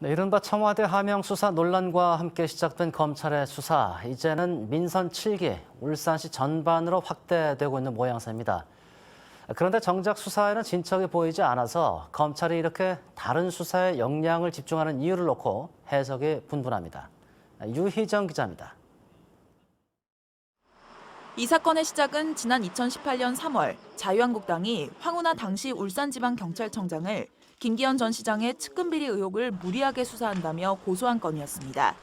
네, 이른바 청와대 하명 수사 논란과 함께 시작된 검찰의 수사, 이제는 민선 7기, 울산시 전반으로 확대되고 있는 모양새입니다. 그런데 정작 수사에는 진척이 보이지 않아서 검찰이 이렇게 다른 수사에 역량을 집중하는 이유를 놓고 해석이 분분합니다. 유희정 기자입니다. 이 사건의 시작은 지난 2018년 3월 자유한국당이 황운하 당시 울산지방경찰청장을 김기현 전 시장의 측근 비리 의혹을 무리하게 수사한다며 고소한 건이었습니다.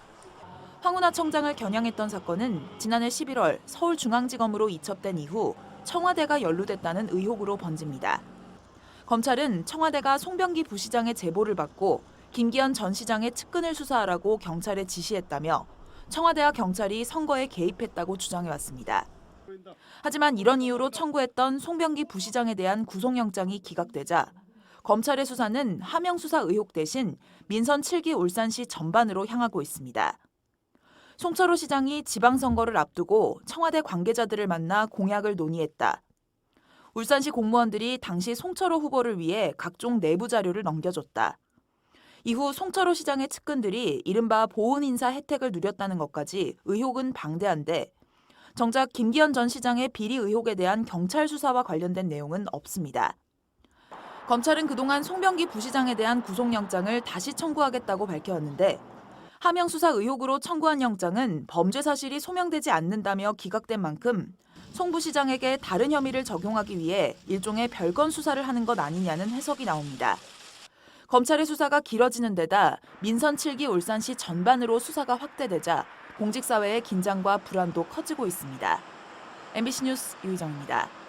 황운하 청장을 겨냥했던 사건은 지난해 11월 서울중앙지검으로 이첩된 이후 청와대가 연루됐다는 의혹으로 번집니다. 검찰은 청와대가 송병기 부시장의 제보를 받고 김기현 전 시장의 측근을 수사하라고 경찰에 지시했다며 청와대와 경찰이 선거에 개입했다고 주장해왔습니다. 하지만 이런 이유로 청구했던 송병기 부시장에 대한 구속영장이 기각되자 검찰의 수사는 하명 수사 의혹 대신 민선 7기 울산시 전반으로 향하고 있습니다. 송철호 시장이 지방선거를 앞두고 청와대 관계자들을 만나 공약을 논의했다. 울산시 공무원들이 당시 송철호 후보를 위해 각종 내부 자료를 넘겨줬다. 이후 송철호 시장의 측근들이 이른바 보훈 인사 혜택을 누렸다는 것까지 의혹은 방대한데 정작 김기현 전 시장의 비리 의혹에 대한 경찰 수사와 관련된 내용은 없습니다. 검찰은 그동안 송병기 부시장에 대한 구속영장을 다시 청구하겠다고 밝혀왔는데 하명 수사 의혹으로 청구한 영장은 범죄 사실이 소명되지 않는다며 기각된 만큼 송 부시장에게 다른 혐의를 적용하기 위해 일종의 별건 수사를 하는 것 아니냐는 해석이 나옵니다. 검찰의 수사가 길어지는 데다 민선 7기 울산시 전반으로 수사가 확대되자 공직사회의 긴장과 불안도 커지고 있습니다. MBC 뉴스 유희정입니다.